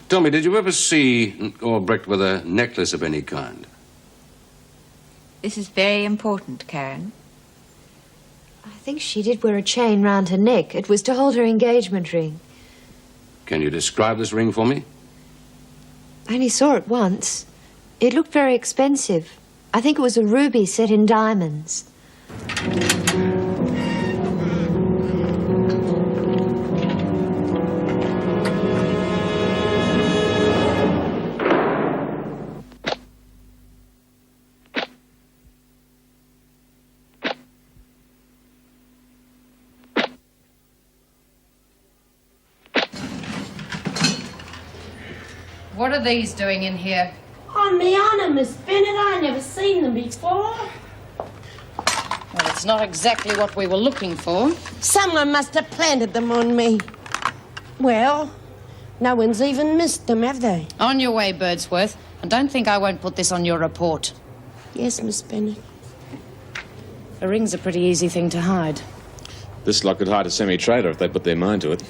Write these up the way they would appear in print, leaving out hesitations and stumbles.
Tell me, did you ever see Albrecht with a necklace of any kind? This is very important, Karen. I think she did wear a chain round her neck. It was to hold her engagement ring. Can you describe this ring for me? I only saw it once. It looked very expensive. I think it was a ruby set in diamonds. What are these doing in here? On me honour, Miss Bennett, I never seen them before. Well, it's not exactly what we were looking for. Someone must have planted them on me. Well, no one's even missed them, have they? On your way, Birdsworth. And don't think I won't put this on your report. Yes, Miss Bennett. A ring's a pretty easy thing to hide. This lot could hide a semi-traitor if they put their mind to it.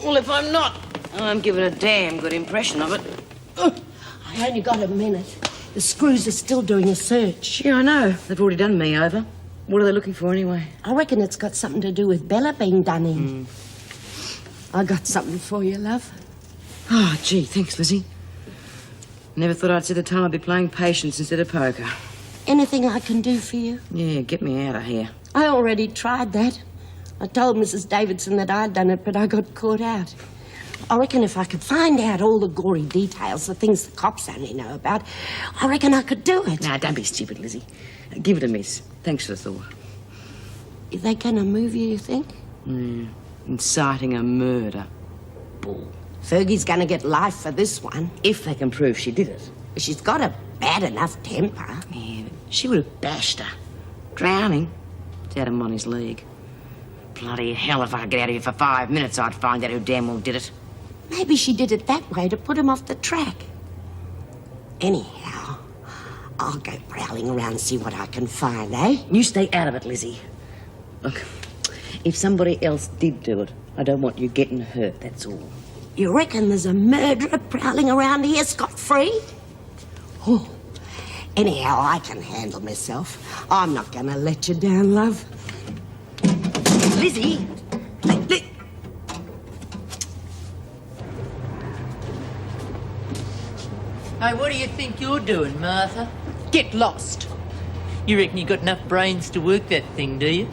Well, if I'm not, I'm giving a damn good impression of it. I only got a minute. The screws are still doing a search. Yeah, I know. They've already done me over. What are they looking for anyway? I reckon it's got something to do with Bella being done in. I got something for you, love. Oh, gee, thanks, Lizzie. Never thought I'd see the time I'd be playing patience instead of poker. Anything I can do for you? Yeah, get me out of here. I already tried that. I told Mrs. Davidson that I'd done it, but I got caught out. I reckon if I could find out all the gory details, the things the cops only know about, I reckon I could do it. Now, don't be stupid, Lizzie. Give it a miss. Thanks for the thought. Are they going to move you think? Inciting a murder. Bull. Fergie's going to get life for this one. If they can prove she did it. She's got a bad enough temper. Yeah, but she would have bashed her. Drowning. It's out of Monty's league. Bloody hell, if I could get out of here for 5 minutes, I'd find out who damn well did it. Maybe she did it that way to put him off the track. Anyhow, I'll go prowling around and see what I can find, eh? You stay out of it, Lizzie. Look, if somebody else did do it, I don't want you getting hurt, that's all. You reckon there's a murderer prowling around here scot-free? Oh, anyhow, I can handle myself. I'm not going to let you down, love. Lizzie! Hey, what do you think you're doing, Martha? Get lost. You reckon you got enough brains to work that thing, do you?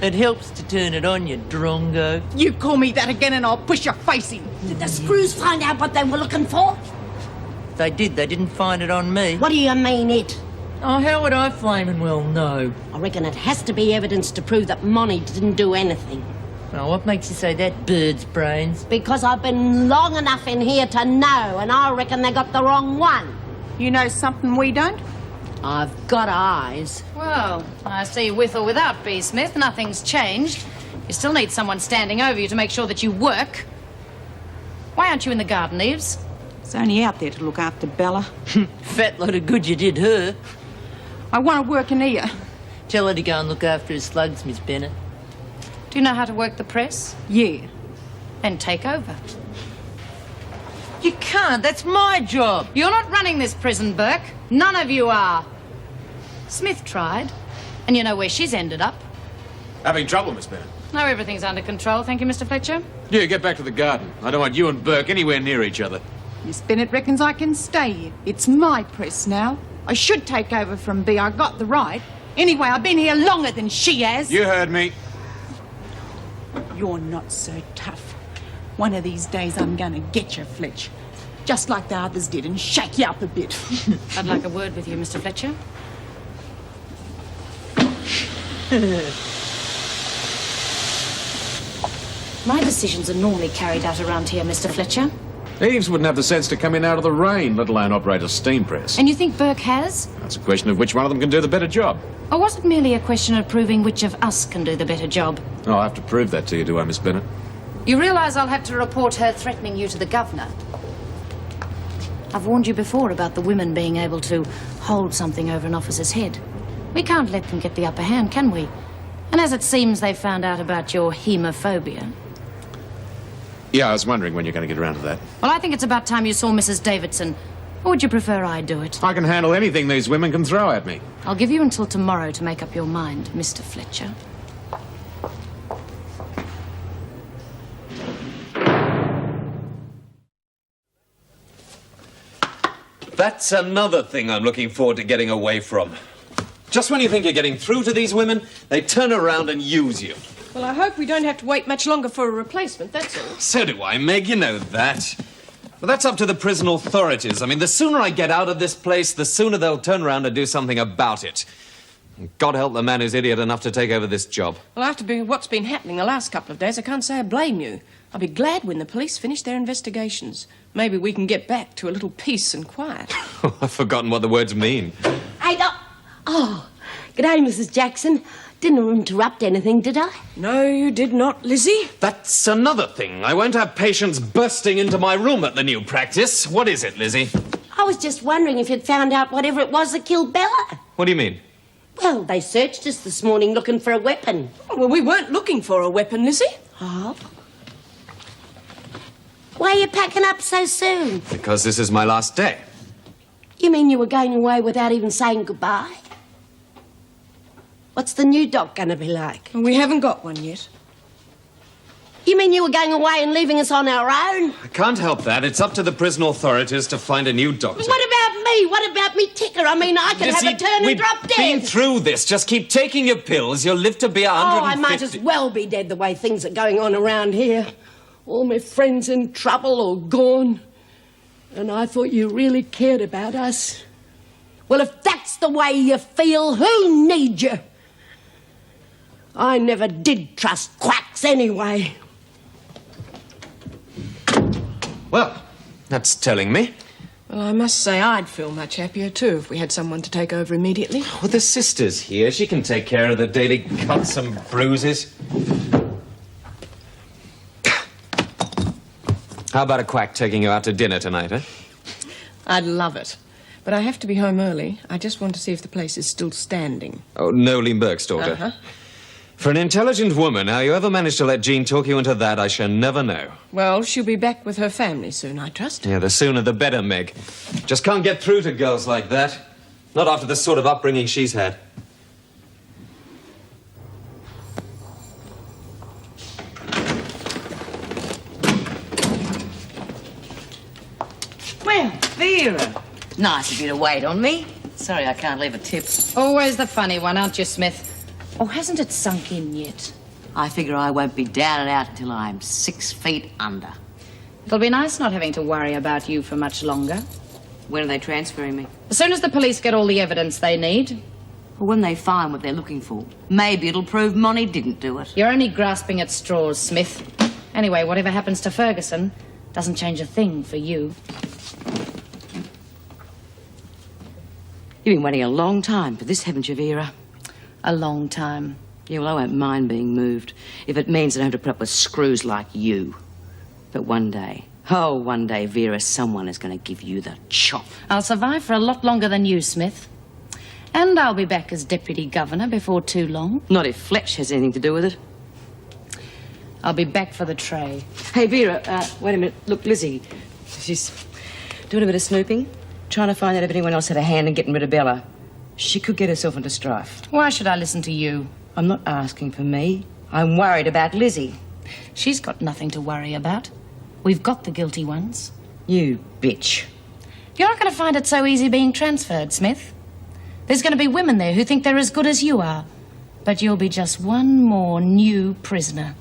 It helps to turn it on, you drongo. You call me that again and I'll push your face in. Did the screws find out what they were looking for? They did. They didn't find it on me. What do you mean, it? Oh, how would I flaming well know? I reckon it has to be evidence to prove that Monty didn't do anything. Oh, what makes you say that, bird's brains? Because I've been long enough in here to know, and I reckon they got the wrong one. You know something we don't? I've got eyes. Well, I see with or without B. Smith, nothing's changed. You still need someone standing over you to make sure that you work. Why aren't you in the garden, Eves? It's only out there to look after Bella. Fat lot of good you did her. I want to work in here. Tell her to go and look after her slugs, Miss Bennett. Do you know how to work the press? Yeah. Then take over. You can't. That's my job. You're not running this prison, Burke. None of you are. Smith tried, and you know where she's ended up. Having trouble, Miss Bennett? No, everything's under control, thank you, Mr. Fletcher. Yeah, get back to the garden. I don't want you and Burke anywhere near each other. Miss Bennett reckons I can stay here. It's my press now. I should take over from B. I got the right. Anyway, I've been here longer than she has. You heard me. You're not so tough. One of these days I'm gonna get you, Fletch. Just like the others did, and shake you up a bit. I'd like a word with you, Mr. Fletcher. My decisions are normally carried out around here, Mr. Fletcher. Eves wouldn't have the sense to come in out of the rain, let alone operate a steam press. And you think Burke has? That's a question of which one of them can do the better job. Or was it merely a question of proving which of us can do the better job? I'll have to prove that to you, do I, Miss Bennett? You realise I'll have to report her threatening you to the governor. I've warned you before about the women being able to hold something over an officer's head. We can't let them get the upper hand, can we? And as it seems they found out about your hemophobia. Yeah, I was wondering when you're going to get around to that. Well, I think it's about time you saw Mrs. Davidson. Or would you prefer I do it? I can handle anything these women can throw at me. I'll give you until tomorrow to make up your mind, Mr. Fletcher. That's another thing I'm looking forward to getting away from. Just when you think you're getting through to these women, they turn around and use you. Well, I hope we don't have to wait much longer for a replacement, that's all. So do I, Meg, you know that. But that's up to the prison authorities. I mean, the sooner I get out of this place, the sooner they'll turn around and do something about it. God help the man who's idiot enough to take over this job. Well, after what's been happening the last couple of days, I can't say I blame you. I'll be glad when the police finish their investigations. Maybe we can get back to a little peace and quiet. I've forgotten what the words mean. Hey, g'day, Mrs. Jackson. Didn't interrupt anything, did I? No, you did not, Lizzie. That's another thing. I won't have patients bursting into my room at the new practice. What is it, Lizzie? I was just wondering if you'd found out whatever it was that killed Bella. What do you mean? Well, they searched us this morning looking for a weapon. Well, we weren't looking for a weapon, Lizzie. Oh? Why are you packing up so soon? Because this is my last day. You mean you were going away without even saying goodbye? What's the new doc going to be like? We haven't got one yet. You mean you were going away and leaving us on our own? I can't help that. It's up to the prison authorities to find a new doctor. What about me? What about me ticker? I mean, I could have a turn and drop dead. We've been through this. Just keep taking your pills. You'll live to be 150. Oh, I might as well be dead the way things are going on around here. All my friends in trouble or gone. And I thought you really cared about us. Well, if that's the way you feel, who needs you? I never did trust quacks anyway. Well, that's telling me. Well, I must say I'd feel much happier, too, if we had someone to take over immediately. Well, the sister's here. She can take care of the daily cuts and bruises. How about a quack taking you out to dinner tonight, eh? I'd love it. But I have to be home early. I just want to see if the place is still standing. Oh, Noeline Burke's daughter. Uh-huh. For an intelligent woman, how you ever managed to let Jean talk you into that, I shall never know. Well, she'll be back with her family soon, I trust. Yeah, the sooner the better, Meg. Just can't get through to girls like that. Not after the sort of upbringing she's had. Well, Vera. Nice of you to wait on me. Sorry I can't leave a tip. Always the funny one, aren't you, Smith? Or hasn't it sunk in yet? I figure I won't be down and out until I'm 6 feet under. It'll be nice not having to worry about you for much longer. When are they transferring me? As soon as the police get all the evidence they need. Well, when they find what they're looking for, maybe it'll prove Monty didn't do it. You're only grasping at straws, Smith. Anyway, whatever happens to Ferguson doesn't change a thing for you. You've been waiting a long time for this, haven't you, Vera? A long time. Yeah, well, I won't mind being moved if it means I don't have to put up with screws like you. But one day, Vera, someone is going to give you the chop. I'll survive for a lot longer than you, Smith. And I'll be back as deputy governor before too long. Not if Fletch has anything to do with it. I'll be back for the tray. Hey, Vera, wait a minute. Look, Lizzie, she's doing a bit of snooping, trying to find out if anyone else had a hand in getting rid of Bella. She could get herself into strife. Why should I listen to you? I'm not asking for me. I'm worried about Lizzie. She's got nothing to worry about. We've got the guilty ones. You bitch. You're not going to find it so easy being transferred, Smith. There's going to be women there who think they're as good as you are. But you'll be just one more new prisoner.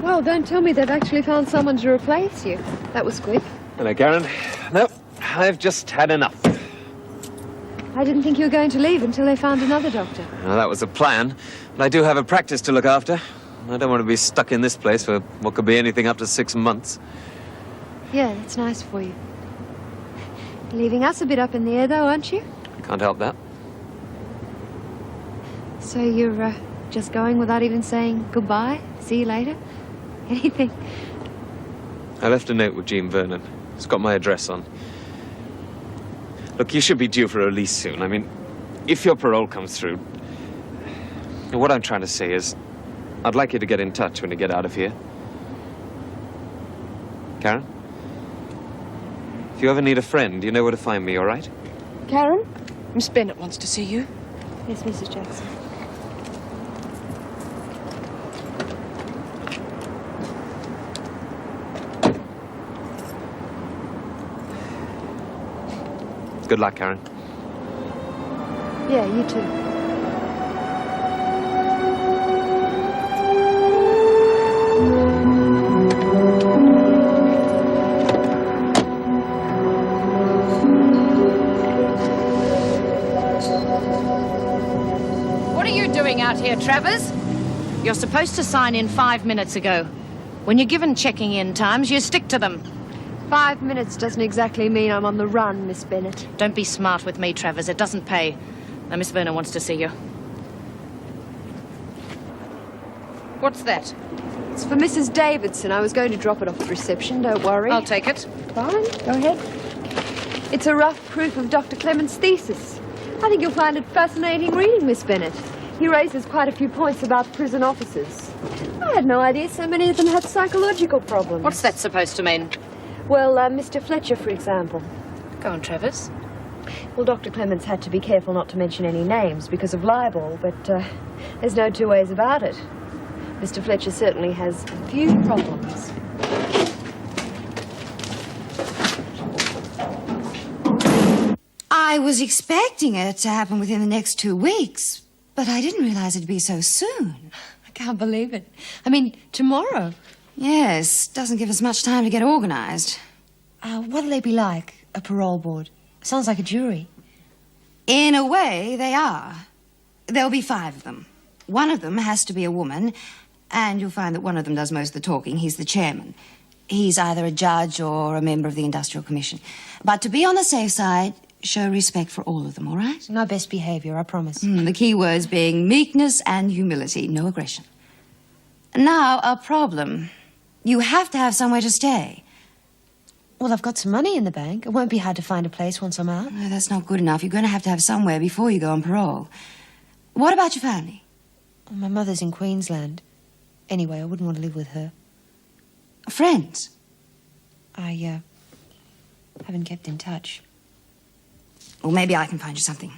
Well, don't tell me they've actually found someone to replace you. That was quick. Hello, Karen. No, I've just had enough. I didn't think you were going to leave until they found another doctor. Well, that was the plan. But I do have a practice to look after. I don't want to be stuck in this place for what could be anything up to 6 months. Yeah, that's nice for you. Leaving us a bit up in the air, though, aren't you? Can't help that. So you're just going without even saying goodbye? See you later? Anything? I left a note with Jean Vernon. It's got my address on. Look, you should be due for a release soon. I mean, if your parole comes through... What I'm trying to say is, I'd like you to get in touch when you get out of here. Karen? If you ever need a friend, you know where to find me, all right? Karen? Miss Bennett wants to see you. Yes, Mrs. Jackson. Good luck, Karen. Yeah, you too. What are you doing out here, Travers? You're supposed to sign in 5 minutes ago. When you're given checking in times, you stick to them. 5 minutes doesn't exactly mean I'm on the run, Miss Bennett. Don't be smart with me, Travers. It doesn't pay. Now, Miss Vernon wants to see you. What's that? It's for Mrs. Davidson. I was going to drop it off at reception, don't worry. I'll take it. Fine, go ahead. It's a rough proof of Dr. Clement's thesis. I think you'll find it fascinating reading, Miss Bennett. He raises quite a few points about prison officers. I had no idea so many of them had psychological problems. What's that supposed to mean? Well, Mr. Fletcher, for example. Go on, Travers. Well, Dr. Clements had to be careful not to mention any names because of libel, but there's no two ways about it. Mr. Fletcher certainly has a few problems. I was expecting it to happen within the next 2 weeks, but I didn't realize it'd be so soon. I can't believe it. I mean, tomorrow. Yes, doesn't give us much time to get organized. What'll they be like, a parole board? Sounds like a jury. In a way, they are. There'll be 5 of them. One of them has to be a woman, and you'll find that one of them does most of the talking. He's the chairman. He's either a judge or a member of the Industrial Commission. But to be on the safe side, show respect for all of them, all right? My best behaviour, I promise. The key words being meekness and humility, no aggression. Now, a problem. You have to have somewhere to stay. Well, I've got some money in the bank. It won't be hard to find a place once I'm out. No, that's not good enough. You're going to have somewhere before you go on parole. What about your family? Well, my mother's in Queensland. Anyway, I wouldn't want to live with her. Friends? I haven't kept in touch. Well, maybe I can find you something.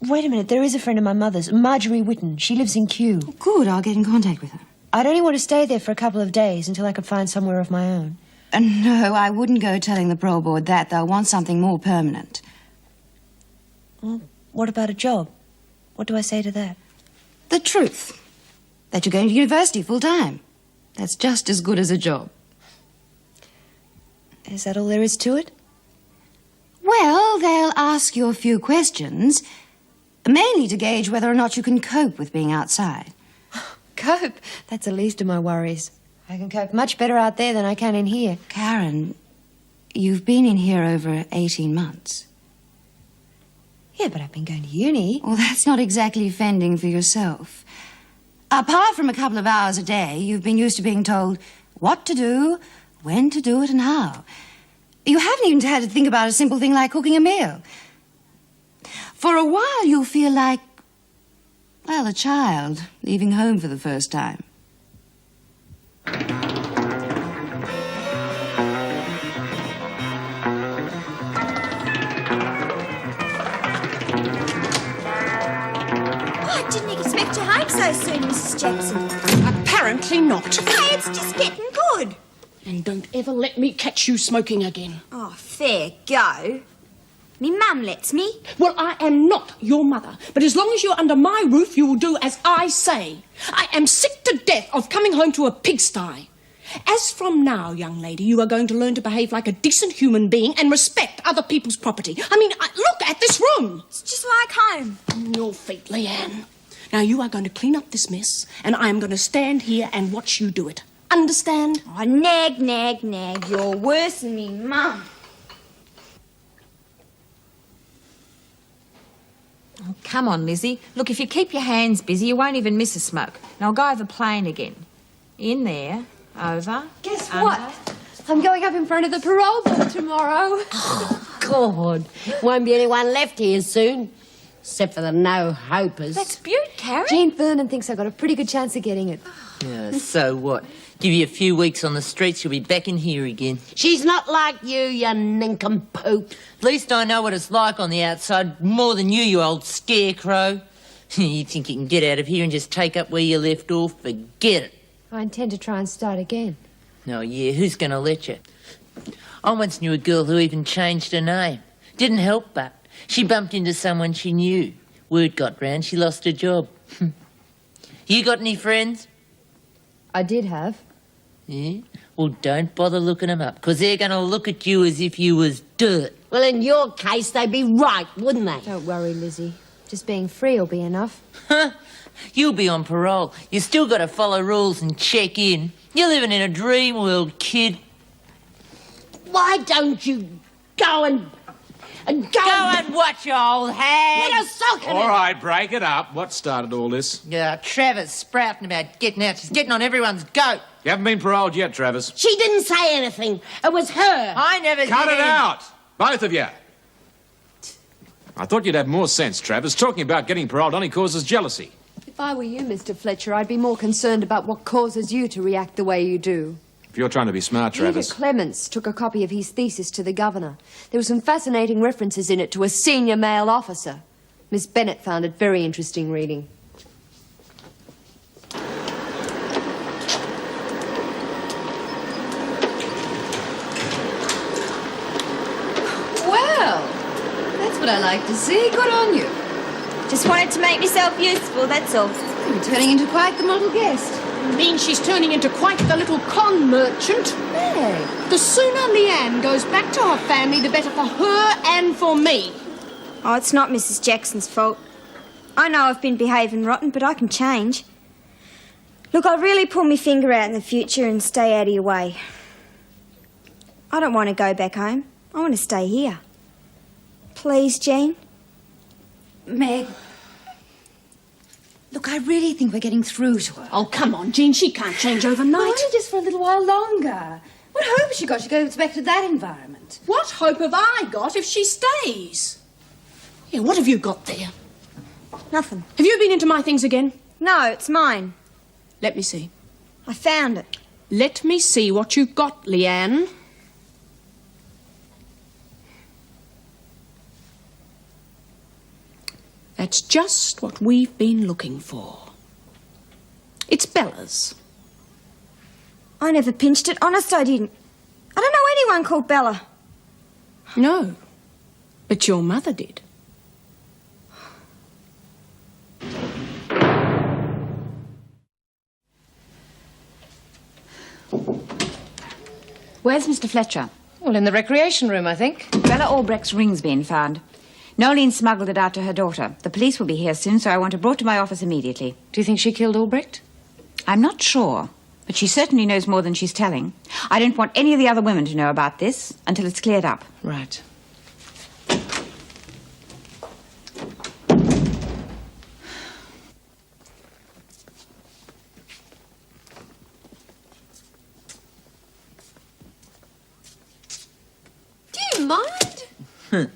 Wait a minute, there is a friend of my mother's, Marjorie Whitten. She lives in Kew. Oh, good, I'll get in contact with her. I'd only want to stay there for a couple of days until I could find somewhere of my own. No, I wouldn't go telling the parole board that. They'll want something more permanent. Well, what about a job? What do I say to that? The truth. That you're going to university full-time. That's just as good as a job. Is that all there is to it? Well, they'll ask you a few questions, mainly to gauge whether or not you can cope with being outside. Cope? That's the least of my worries. I can cope much better out there than I can in here. Karen, you've been in here over 18 months. Yeah, but I've been going to uni. Well, that's not exactly fending for yourself. Apart from a couple of hours a day, you've been used to being told what to do, when to do it, and how. You haven't even had to think about a simple thing like cooking a meal. For a while, you'll feel like, well, a child leaving home for the first time. I didn't expect you home so soon, Mrs. Jackson. Apparently not. Hey, it's just getting good. And don't ever let me catch you smoking again. Oh, fair go. Me mum lets me. Well, I am not your mother, but as long as you're under my roof, you will do as I say. I am sick to death of coming home to a pigsty. As from now, young lady, you are going to learn to behave like a decent human being and respect other people's property. I mean, look at this room. It's just like home. On your feet, Leanne. Now, you are going to clean up this mess, and I am going to stand here and watch you do it. Understand? Oh, nag, nag, nag. You're worse than me mum. Oh, come on, Lizzie. Look, if you keep your hands busy, you won't even miss a smoke. Now I'll go over plane again. In there, over. Guess under. what? I'm going up in front of the parole board tomorrow. Oh, God. Won't be anyone left here soon. Except for the no-hopers. That's beaut, Karen. Jane Vernon thinks I've got a pretty good chance of getting it. Yeah, so what? Give you a few weeks on the streets, you'll be back in here again. She's not like you nincompoop. At least I know what it's like on the outside more than you old scarecrow. You think you can get out of here and just take up where you left off? Forget it. I intend to try and start again. Oh, yeah, who's going to let you? I once knew a girl who even changed her name. Didn't help but. She bumped into someone she knew. Word got round, she lost her job. You got any friends? I did have. Yeah? Well, don't bother looking them up, because they're going to look at you as if you was dirt. Well, in your case, they'd be right, wouldn't they? Don't worry, Lizzie. Just being free will be enough. Huh? You'll be on parole. You still got to follow rules and check in. You're living in a dream world, kid. Why don't you go and Go and watch your old hand. Put a sock in All it. right, break it up. What started all this? Yeah, Travis sprouting about getting out. She's getting on everyone's goat. You haven't been paroled yet, Travis. She didn't say anything. It was her. I never Cut did it out! Both of you. I thought you'd have more sense, Travis. Talking about getting paroled only causes jealousy. If I were you, Mr. Fletcher, I'd be more concerned about what causes you to react the way you do. If you're trying to be smart, Peter Travis. Clements took a copy of his thesis to the governor. There were some fascinating references in it to a senior male officer. Miss Bennett found it very interesting reading. Well, that's what I like to see. Good on you. Just wanted to make myself useful, that's all. You're turning into quite the model guest. Means she's turning into quite the little con merchant. Hey. The sooner Leanne goes back to her family, the better for her and for me. Oh, it's not Mrs. Jackson's fault. I know I've been behaving rotten, but I can change. Look, I'll really pull my finger out in the future and stay out of your way. I don't want to go back home. I want to stay here. Please, Jean? Meg, look, I really think we're getting through to her. Oh, come on, Jean, she can't change overnight. Only just for a little while longer. What hope has she got she goes back to that environment? What hope have I got if she stays? Yeah, what have you got there? Nothing. Have you been into my things again? No, it's mine. Let me see. I found it. Let me see what you've got, Leanne. That's just what we've been looking for. It's Bella's. I never pinched it. Honest, I didn't. I don't know anyone called Bella. No, but your mother did. Where's Mr. Fletcher? Well, in the recreation room, I think. Bella Albrecht's ring's been found. Nolene smuggled it out to her daughter. The police will be here soon, so I want it brought to my office immediately. Do you think she killed Albrecht? I'm not sure, but she certainly knows more than she's telling. I don't want any of the other women to know about this until it's cleared up. Right. Do you mind?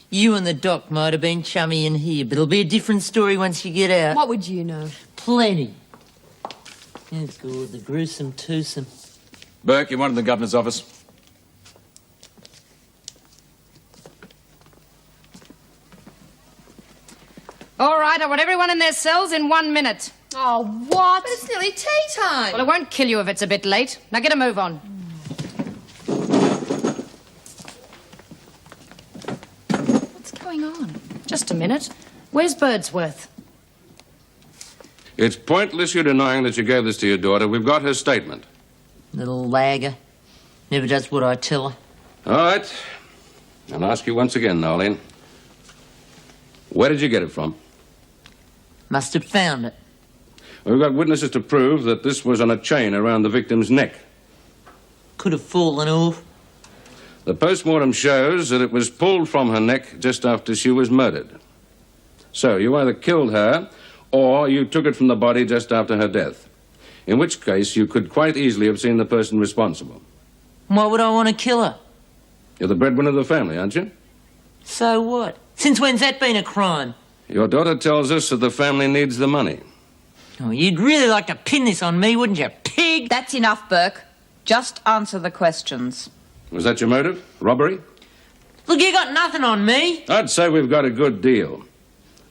You and the doc might have been chummy in here, but it'll be a different story once you get out. What would you know? Plenty. Oh, God, the gruesome twosome. Burke, you wanted the governor's office. All right, I want everyone in their cells in 1 minute. Oh, what? But it's nearly tea time. Well, it won't kill you if it's a bit late. Now get a move on. What's going on? Just a minute. Where's Birdsworth? It's pointless you denying that you gave this to your daughter. We've got her statement. Little lagger. Never does what I tell her. All right. I'll ask you once again, Nolene. Where did you get it from? Must have found it. We've got witnesses to prove that this was on a chain around the victim's neck. Could have fallen off. The postmortem shows that it was pulled from her neck just after she was murdered. So you either killed her or you took it from the body just after her death. In which case, you could quite easily have seen the person responsible. Why would I want to kill her? You're the breadwinner of the family, aren't you? So what? Since when's that been a crime? Your daughter tells us that the family needs the money. Oh, you'd really like to pin this on me, wouldn't you, pig? That's enough, Burke. Just answer the questions. Was that your motive? Robbery? Look, you got nothing on me. I'd say we've got a good deal.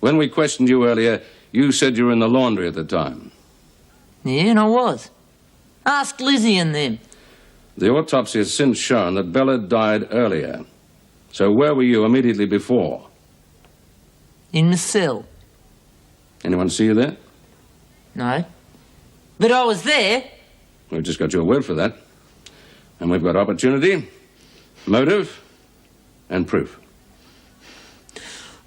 When we questioned you earlier, you said you were in the laundry at the time. Yeah, and I was. Ask Lizzie and them. The autopsy has since shown that Bella died earlier. So where were you immediately before? In the cell. Anyone see you there? No. But I was there. We've just got your word for that. And we've got opportunity, motive, and proof.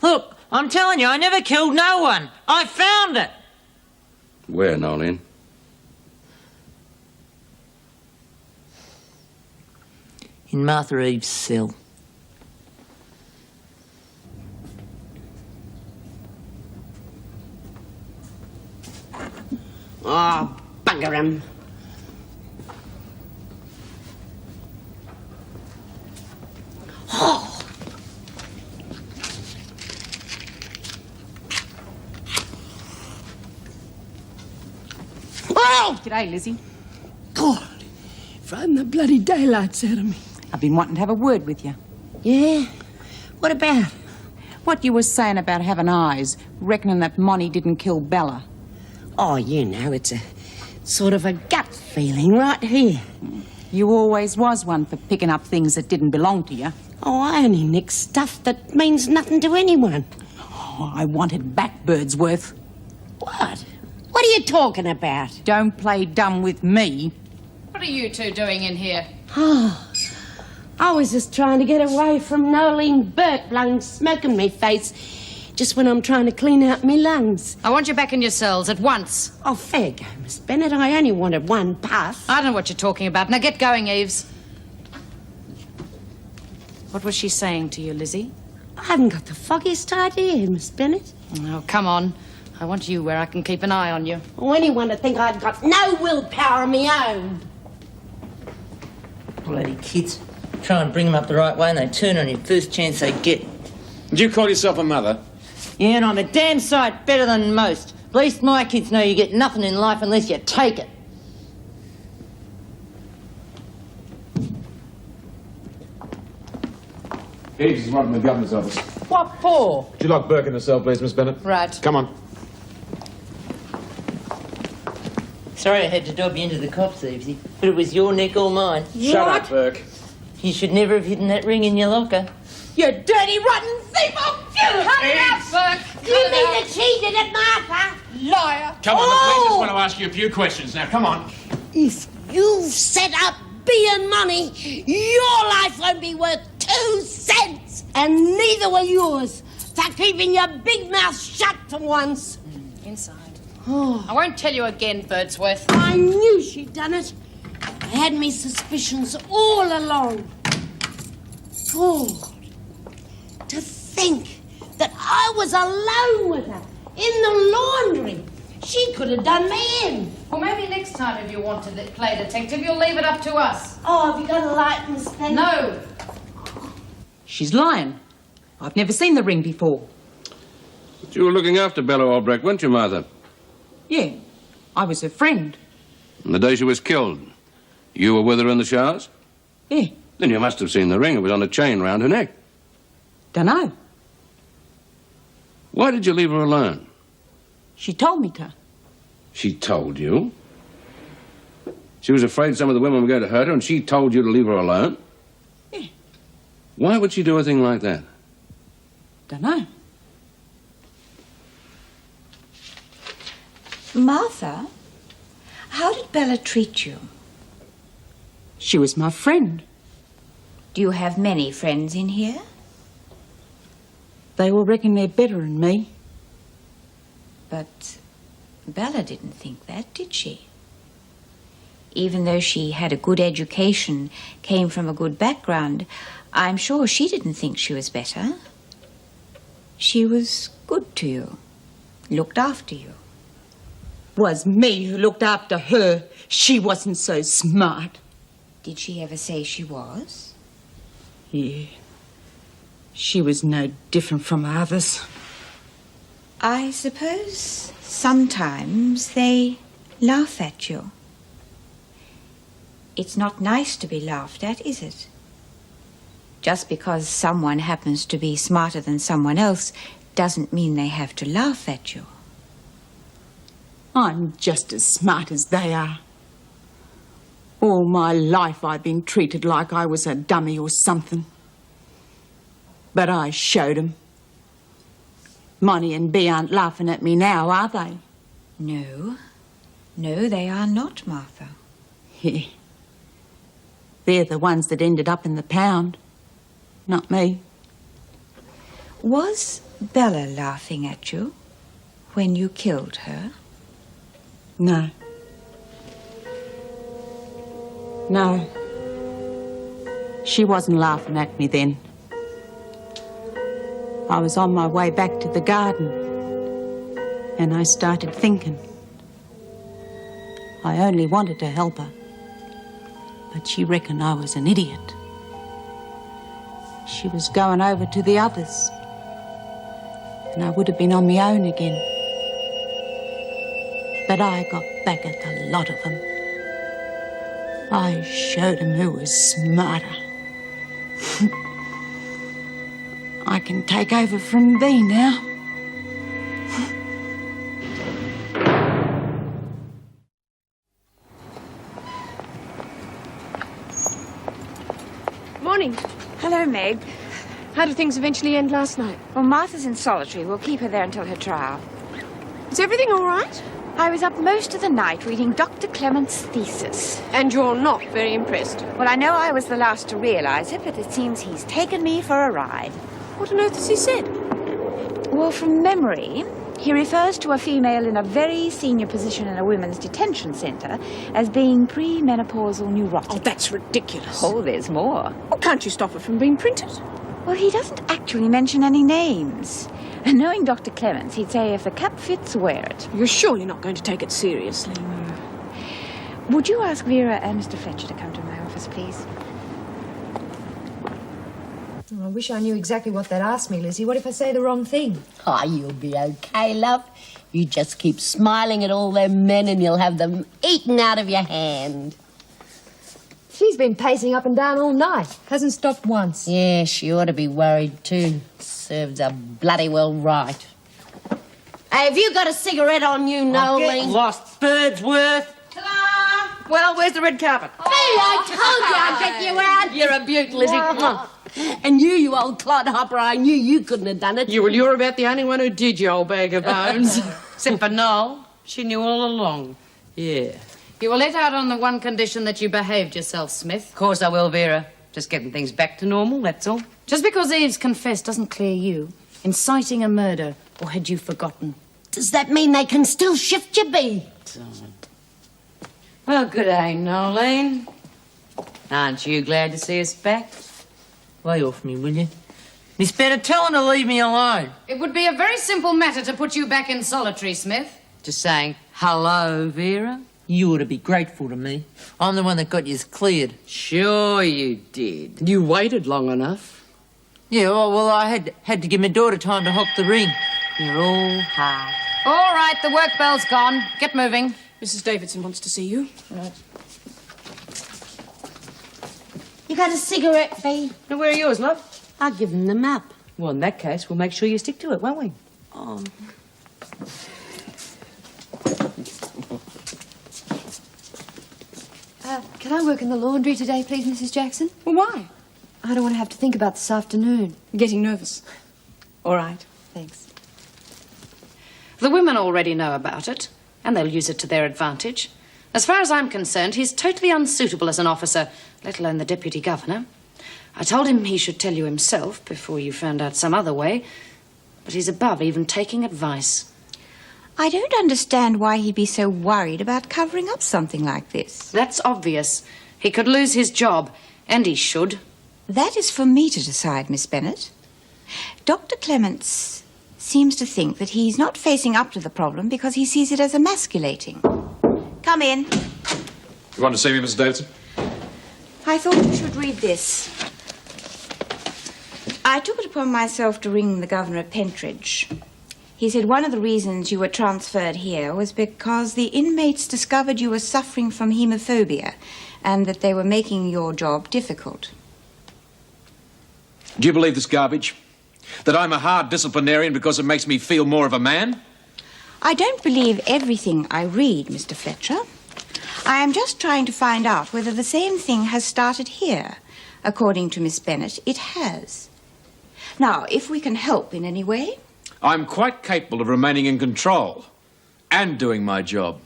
Look, I'm telling you, I never killed no one. I found it. Where, Nolene? In Martha Eve's cell. Oh, bugger him. Oh. Oh! G'day, Lizzie. God, frighten the bloody daylights out of me. I've been wanting to have a word with you. Yeah? What about? What you were saying about having eyes, reckoning that Monty didn't kill Bella. Oh, you know, it's a sort of a gut feeling right here. You always was one for picking up things that didn't belong to you. Oh, I only nick stuff that means nothing to anyone. Oh, I wanted back, Birdsworth. What? What are you talking about? Don't play dumb with me. What are you two doing in here? Oh, I was just trying to get away from Nolene Burke blowing smoke in my face just when I'm trying to clean out my lungs. I want you back in your cells at once. Oh, fair go, Miss Bennett. I only wanted one puff. I don't know what you're talking about. Now get going, Eves. What was she saying to you, Lizzie? I haven't got the foggiest idea, Miss Bennett. Oh, come on. I want you where I can keep an eye on you. Oh, anyone to think I'd got no willpower of my own. Bloody kids. Try and bring them up the right way and they turn on you first chance they get. Do you call yourself a mother? Yeah, and I'm a damn sight better than most. At least my kids know you get nothing in life unless you take it. Eves is wanting the governor's office. What for? Would you lock Burke in the cell, please, Miss Bennett? Right. Come on. Sorry I had to dob you into the cops, Evesy, but it was your neck or mine. Shut up, Burke. You should never have hidden that ring in your locker. You dirty, rotten thief! I'll kill you! Cut it out, Burke! You mean to cheat it at Martha? Liar! Come on, look, we just want to ask you a few questions now. Come on. If you've set up being money, your life won't be worth 2 cents. And neither will yours for keeping your big mouth shut for once. Inside. Oh, I won't tell you again, Birdsworth. I knew she'd done it. I had me suspicions all along. God, to think that I was alone with her in the laundry. She could have done me in. Well, maybe next time if you want to play detective, you'll leave it up to us. Oh, have you got a light, Miss Bennett? No. She's lying. I've never seen the ring before. But you were looking after Bella Albrecht, weren't you, Martha? Yeah, I was her friend. And the day she was killed, you were with her in the showers? Yeah, Then you must have seen the ring. It was on a chain round her neck. dunno. Why did you leave her alone? She told me to. She told you? She was afraid some of the women were going to hurt her, and she told you to leave her alone? Yeah. Why would she do a thing like that? Dunno. Martha, how did Bella treat you? She was my friend. Do you have many friends in here? They all reckon they're better than me. But Bella didn't think that, did she? Even though she had a good education, came from a good background, I'm sure she didn't think she was better. she was good to you, looked after you. Was me who looked after her. She wasn't so smart. Did she ever say she was? Yeah. She was no different from others. I suppose sometimes they laugh at you. It's not nice to be laughed at, is it? Just because someone happens to be smarter than someone else doesn't mean they have to laugh at you. I'm just as smart as they are. All my life I've been treated like I was a dummy or something. But I showed 'em. Monty and Bea aren't laughing at me now, are they? No. No, they are not, Martha. Yeah. They're the ones that ended up in the pound, not me. Was Bella laughing at you when you killed her? No. No. She wasn't laughing at me then. I was on my way back to the garden, and I started thinking. I only wanted to help her, but she reckoned I was an idiot. She was going over to the others, and I would have been on my own again. But I got back at the lot of them. I showed them who was smarter. I can take over from thee now. Morning. Hello, Meg. How did things eventually end last night? Well, Martha's in solitary. We'll keep her there until her trial. Is everything all right? I was up most of the night reading Dr. Clement's thesis. And you're not very impressed? Well, I know I was the last to realize it, but it seems he's taken me for a ride. What on earth has he said? Well, from memory, he refers to a female in a very senior position in a women's detention centre as being premenopausal neurotic. Oh, that's ridiculous. Oh, there's more. Well, can't you stop it from being printed? Well, he doesn't actually mention any names. And knowing Dr. Clements, he'd say if the cap fits, wear it. You're surely not going to take it seriously. Would you ask Vera and Mr. Fletcher to come to my office, please? I wish I knew exactly what they'd ask me, Lizzie. What if I say the wrong thing? Oh, you'll be okay, love. You just keep smiling at all them men and you'll have them eaten out of your hand. She's been pacing up and down all night. Hasn't stopped once. Yeah, she ought to be worried too. Serves her bloody well right. Hey, have you got a cigarette on you, Nolene? Lost bird's worth. Ta-da! Well, where's the red carpet? Hey, I told you I'd get you out. You're a beaut, Lizzie. Come on. And you old clodhopper, I knew you couldn't have done it. You're about the only one who did, you old bag of bones. Except for Noel. She knew all along. Yeah. You were let out on the one condition that you behaved yourself, Smith. Of course I will, Vera. Just getting things back to normal, that's all. Just because Eve's confessed doesn't clear you. Inciting a murder, or had you forgotten? Does that mean they can still shift you, Bea? Well, good day, Nolene. Aren't you glad to see us back? Lay off me, will you? Miss Bennett, tell her to leave me alone. It would be a very simple matter to put you back in solitary, Smith. Just saying hello, Vera. You ought to be grateful to me. I'm the one that got you cleared. Sure you did. You waited long enough. Yeah, well, I had to give my daughter time to hop the ring. You're all hard. All right, the work bell's gone. Get moving. Mrs. Davidson wants to see you. Right. You got a cigarette, Bea? Now, where are yours, love? I'll give them the map. Well, in that case, we'll make sure you stick to it, won't we? Oh. Can I work in the laundry today, please, Mrs. Jackson? Well, why? I don't want to have to think about this afternoon. Getting nervous. All right. Thanks. The women already know about it, and they'll use it to their advantage. As far as I'm concerned, he's totally unsuitable as an officer, let alone the deputy governor. I told him he should tell you himself before you found out some other way, but he's above even taking advice. I don't understand why he'd be so worried about covering up something like this. That's obvious. He could lose his job, and he should. That is for me to decide, Miss Bennett. Dr. Clements seems to think that he's not facing up to the problem because he sees it as emasculating. Come in. You want to see me, Mrs. Davidson? I thought you should read this. I took it upon myself to ring the governor at Pentridge. He said one of the reasons you were transferred here was because the inmates discovered you were suffering from hemophobia and that they were making your job difficult. Do you believe this garbage? That I'm a hard disciplinarian because it makes me feel more of a man? I don't believe everything I read, Mr. Fletcher. I am just trying to find out whether the same thing has started here. According to Miss Bennet, it has. Now, if we can help in any way... I'm quite capable of remaining in control and doing my job.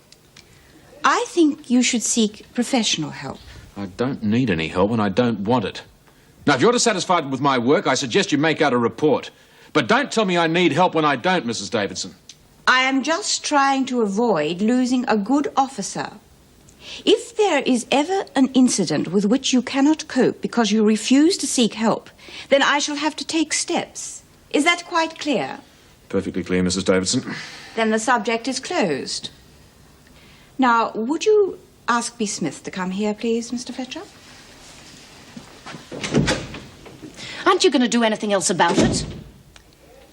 I think you should seek professional help. I don't need any help and I don't want it. Now, if you're dissatisfied with my work, I suggest you make out a report. But don't tell me I need help when I don't, Mrs. Davidson. I am just trying to avoid losing a good officer. If there is ever an incident with which you cannot cope because you refuse to seek help, then I shall have to take steps. Is that quite clear? Perfectly clear, Mrs. Davidson. Then the subject is closed. Now, would you ask B. Smith to come here, please, Mr. Fletcher? Aren't you going to do anything else about it?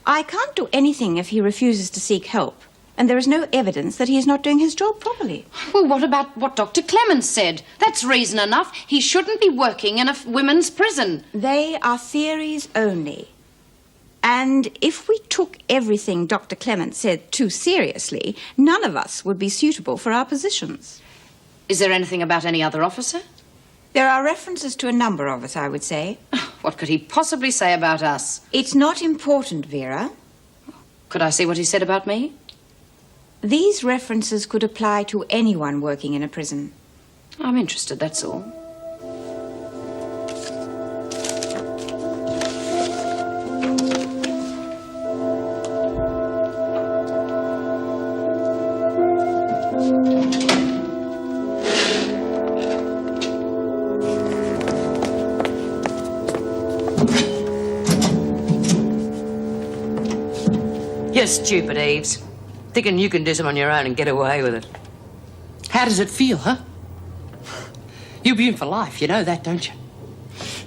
I can't do anything if he refuses to seek help, and there is no evidence that he is not doing his job properly. Well, what about what Dr. Clemens said? That's reason enough. He shouldn't be working in a women's prison. They are theories only. And if we took everything Dr. Clemens said too seriously, none of us would be suitable for our positions. Is there anything about any other officer? There are references to a number of us, I would say. What could he possibly say about us? It's not important, Vera. Could I see what he said about me? These references could apply to anyone working in a prison. I'm interested, that's all. You're stupid, Eves. Thinking you can do something on your own and get away with it. How does it feel, huh? You'll be in for life, you know that, don't you?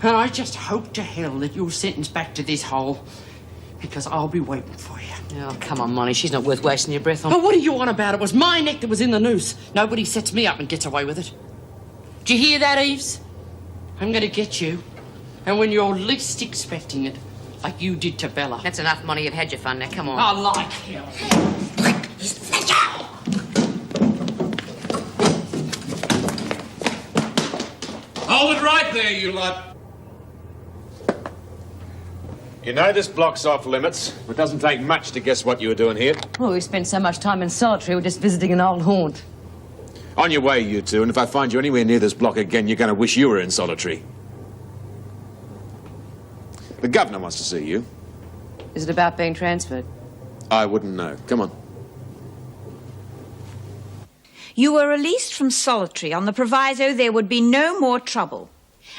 And I just hope to hell that you're sentenced back to this hole, because I'll be waiting for you. Oh, come on, Monty. She's not worth wasting your breath on. Oh, what are you on about? It was my neck that was in the noose. Nobody sets me up and gets away with it. Do you hear that, Eves? I'm going to get you. And when you're least expecting it, like you did to Bella. That's enough, Monty. You've had your fun now. Come on. I like hell. Hold it right there, you lot. You know this block's off limits. It doesn't take much to guess what you were doing here. Well, we spent so much time in solitary, we're just visiting an old haunt. On your way, you two, and if I find you anywhere near this block again, you're going to wish you were in solitary. The governor wants to see you. Is it about being transferred? I wouldn't know. Come on. You were released from solitary on the proviso there would be no more trouble.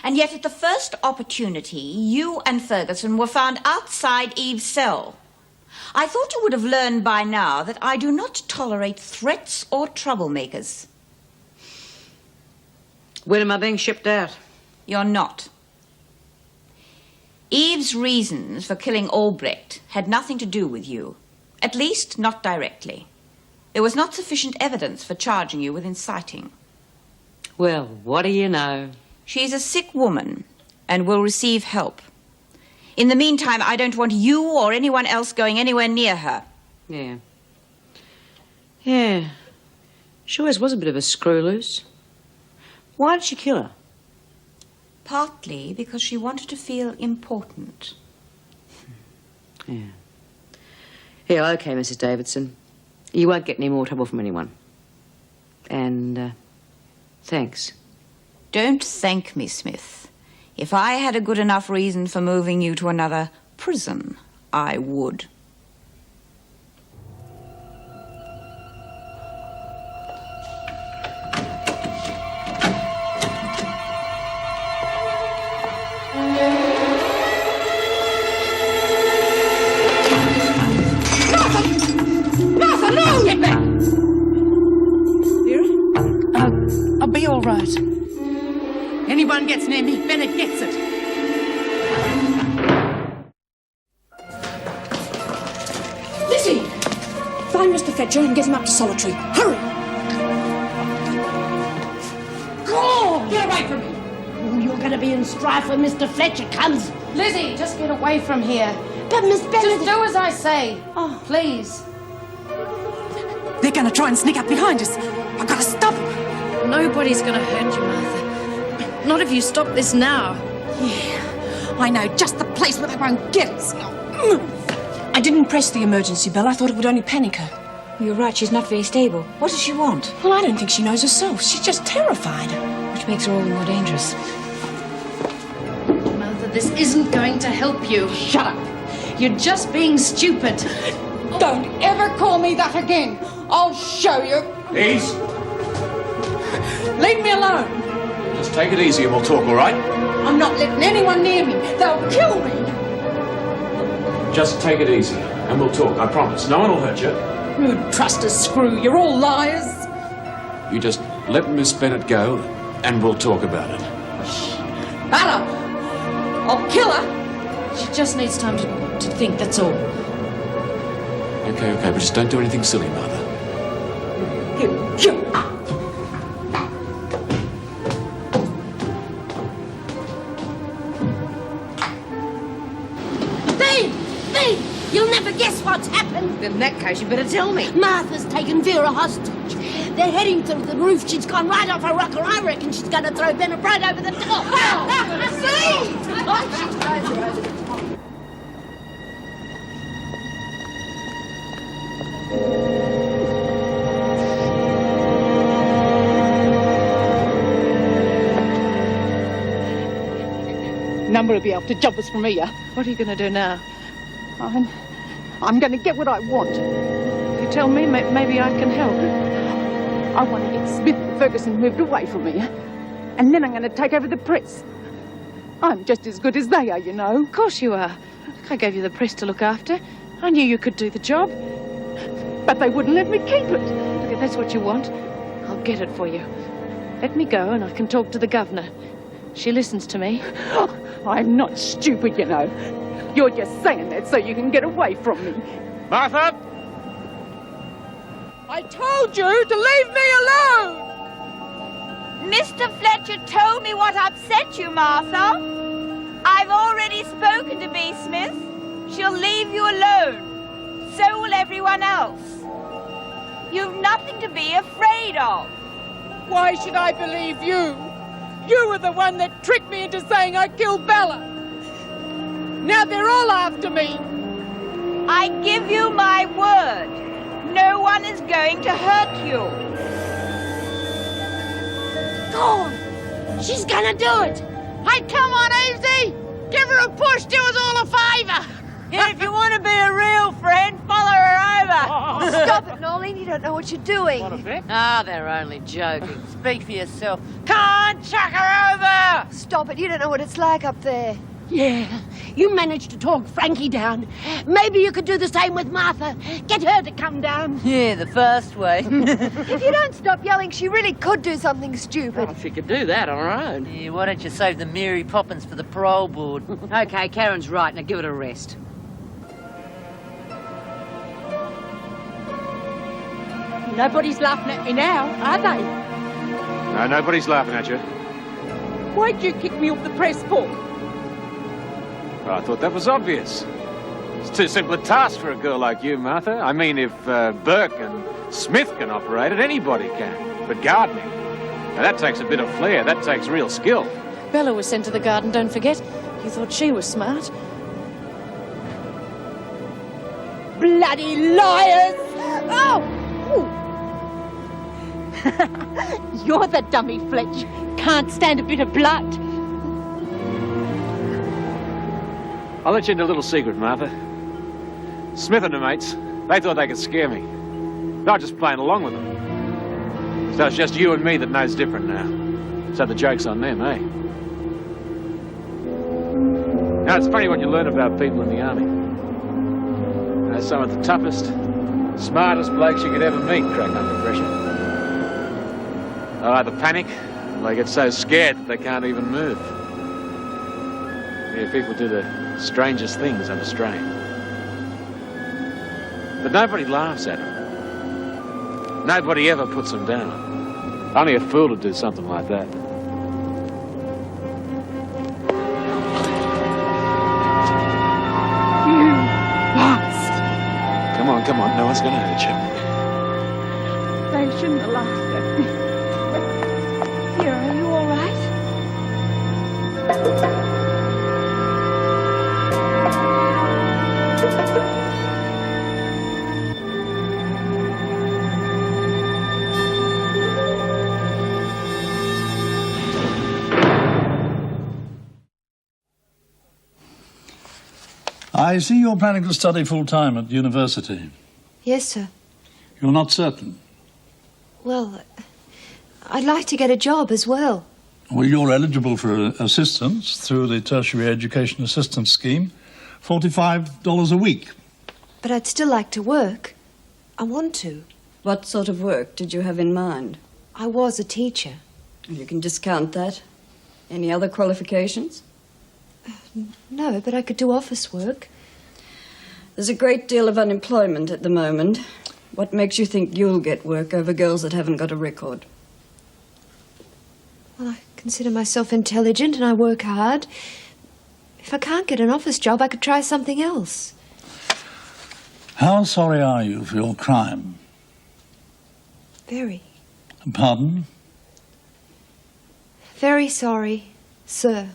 And yet at the first opportunity, you and Ferguson were found outside Eve's cell. I thought you would have learned by now that I do not tolerate threats or troublemakers. When am I being shipped out? You're not. Eve's reasons for killing Albrecht had nothing to do with you. At least, not directly. There was not sufficient evidence for charging you with inciting. Well, what do you know? She's a sick woman and will receive help. In the meantime, I don't want you or anyone else going anywhere near her. Yeah. Yeah. She always was a bit of a screw loose. Why did she kill her? Partly because she wanted to feel important. Yeah. Yeah, okay, Mrs. Davidson. You won't get any more trouble from anyone. And, thanks. Don't thank me, Smith. If I had a good enough reason for moving you to another prison, I would. right. Anyone gets near me, Bennett gets it. Lizzie! Find Mr. Fletcher and get him up to solitary. Hurry! Go! Get away from me! Oh, you're going to be in strife when Mr. Fletcher comes. Lizzie, just get away from here. But Miss Bennett... Just do as I say. Oh, please. They're going to try and sneak up behind us. I've got to stop them. Nobody's going to hurt you, Martha. Not if you stop this now. Yeah, I know just the place where they won't get us. I didn't press the emergency bell. I thought it would only panic her. You're right, she's not very stable. What does she want? Well, I don't think she knows herself. She's just terrified. Which makes her all the more dangerous. Martha, this isn't going to help you. Shut up. You're just being stupid. Don't ever call me that again. I'll show you. Please, Leave me alone. just take it easy and we'll talk, all right? I'm not letting anyone near me. They'll kill me. Just take it easy and we'll talk, I promise. No one will hurt you. You'd trust a screw. You're all liars. You just let Miss Bennett go and we'll talk about it. Bella, I'll kill her. She just needs time to think, that's all. Okay, but just don't do anything silly, Mother. Steve! You'll never guess what's happened. In that case, you better tell me. Martha's taken Vera hostage. They're heading through the roof. She's gone right off a rocker. I reckon she's going to throw Bennett right over the top. See? She's thrown her over the top. Number will be able to jump us from here. What are you going to do now? I'm going to get what I want. If you tell me, maybe I can help. I want to get Smith and Ferguson moved away from here, and then I'm going to take over the press. I'm just as good as they are, you know. Of course you are. I gave you the press to look after. I knew you could do the job. But they wouldn't let me keep it. Look, if that's what you want, I'll get it for you. Let me go and I can talk to the governor. She listens to me. I'm not stupid, you know. You're just saying that so you can get away from me. Martha! I told you to leave me alone! Mr. Fletcher told me what upset you, Martha. I've already spoken to B. Smith. She'll leave you alone. So will everyone else. You've nothing to be afraid of. Why should I believe you? You were the one that tricked me into saying I killed Bella. Now they're all after me. I give you my word. No one is going to hurt you. Go on. She's going to do it. Hey, come on, Easy! Give her a push, do us all a favour! And if you want to be a real friend, follow her over. Stop it, Nolene. You don't know what you're doing. Ah, they're only joking. Speak for yourself. Come on, chuck her over! Stop it. You don't know what it's like up there. Yeah, you managed to talk Frankie down. Maybe you could do the same with Martha. Get her to come down. Yeah, the first way. If you don't stop yelling, she really could do something stupid. Well, she could do that on her own. Yeah, why don't you save the Mary Poppins for the parole board? Okay, Karen's right. Now give it a rest. Nobody's laughing at me now, are they? No, nobody's laughing at you. Why'd you kick me off the press for? I thought that was obvious. It's too simple a task for a girl like you, Martha. I mean, if Burke and Smith can operate it, anybody can. But gardening, now that takes a bit of flair. That takes real skill. Bella was sent to the garden, don't forget. You thought she was smart. Bloody liars! Oh! You're the dummy, Fletch. Can't stand a bit of blood. I'll let you into a little secret, Martha. Smith and her mates, they thought they could scare me. They were just playing along with them. So it's just you and me that knows different now. So the joke's on them, eh? Now, it's funny what you learn about people in the army. You know, some of the toughest, smartest blokes you could ever meet crack under pressure. They'll either panic They get so scared that they can't even move. Yeah, people do the strangest things under strain. But nobody laughs at them. Nobody ever puts them down. Only a fool would do something like that. You bastard! Come on, no one's gonna hurt you. They shouldn't have laughed at me. Here, are you all right? I see you're planning to study full-time at university. Yes, sir. You're not certain? Well, I'd like to get a job as well. Well, you're eligible for assistance through the Tertiary Education Assistance Scheme. $45 a week. But I'd still like to work. I want to. What sort of work did you have in mind? I was a teacher. You can discount that. Any other qualifications? No, but I could do office work. There's a great deal of unemployment at the moment. What makes you think you'll get work over girls that haven't got a record? Well, I consider myself intelligent and I work hard. If I can't get an office job, I could try something else. How sorry are you for your crime? Very. Pardon? Very sorry, sir.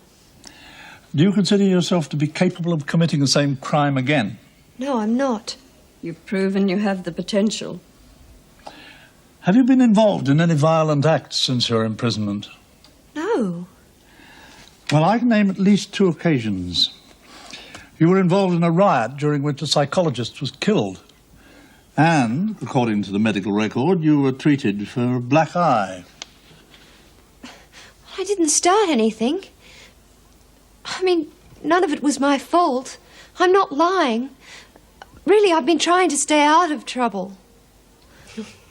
Do you consider yourself to be capable of committing the same crime again? No, I'm not. You've proven you have the potential. Have you been involved in any violent acts since your imprisonment? No. Well, I can name at least 2 occasions. You were involved in a riot during which a psychologist was killed. And, according to the medical record, you were treated for a black eye. I didn't start anything. I mean, none of it was my fault. I'm not lying. Really, I've been trying to stay out of trouble.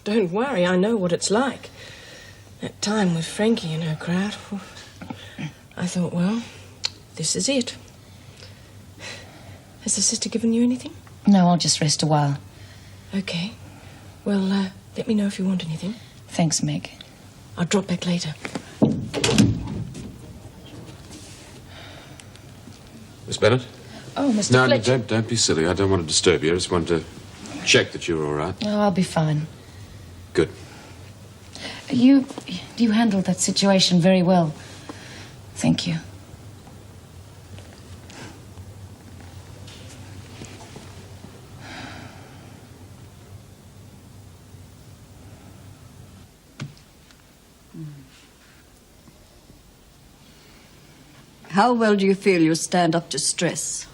Don't worry, I know what it's like. That time with Frankie and her crowd. I thought, well, this is it. Has the sister given you anything? No, I'll just rest a while. Okay. Well, let me know if you want anything. Thanks, Meg. I'll drop back later. Miss Bennett? Oh, Mr. No, Fletcher. don't be silly. I don't want to disturb you. I just want to check that you're all right. Oh, I'll be fine. Good. You handled that situation very well. Thank you. How well do you feel you'll stand up to stress?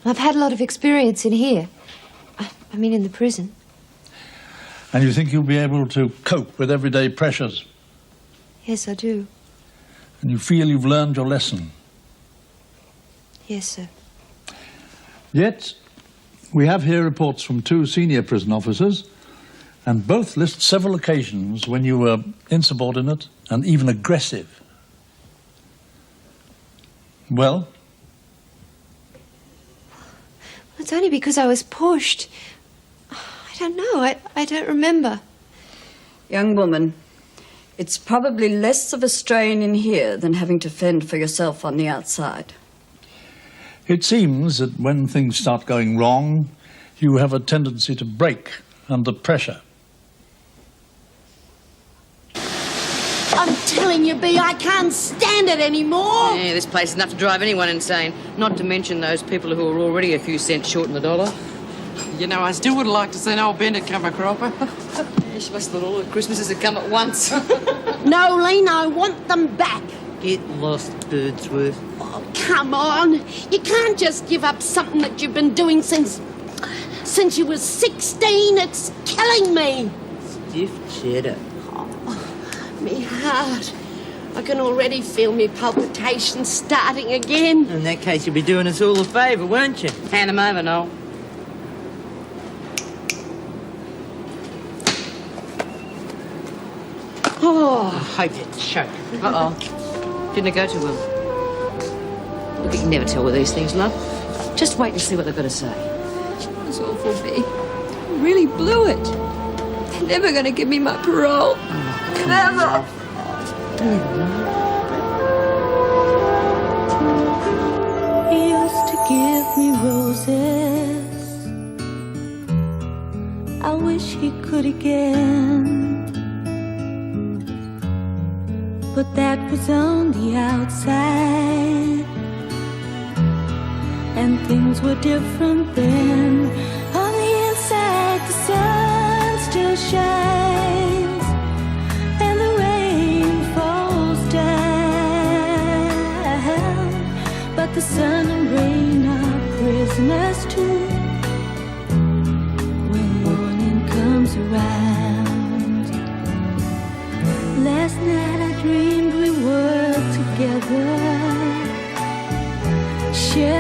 I've had a lot of experience in here. I mean, in the prison. And you think you'll be able to cope with everyday pressures? Yes, I do. And you feel you've learned your lesson? Yes, sir. Yet, we have here reports from 2 senior prison officers, and both list several occasions when you were insubordinate and even aggressive. Well? It's only because I was pushed. I don't know. I don't remember. Young woman, it's probably less of a strain in here than having to fend for yourself on the outside. It seems that when things start going wrong, you have a tendency to break under pressure. I'm telling you, B, I can't stand it anymore. Yeah, this place is enough to drive anyone insane. Not to mention those people who are already a few cents short in the dollar. You know, I still would like to see old Bennett come a cropper. She must have thought all the Christmases had come at once. No, Lean, I want them back. Get lost, Birdsworth. Oh, come on. You can't just give up something that you've been doing since you were 16. It's killing me. Stiff cheddar. Me heart. I can already feel me palpitations starting again. In that case, you'll be doing us all a favour, won't you? Hand them over, Noel. Oh, I hope you choke. Uh-oh. Didn't it go too well? Look, you can never tell with these things, love. Just wait and see what they've got to say. It's all for me. I really blew it. They're never going to give me my parole. Never. He used to give me roses. I wish he could again. But that was on the outside, and things were different then. On the inside, the sun still shines, and the rain falls down. But the sun and rain are prisoners too when morning comes around. Last night I dreamed we were together, sharing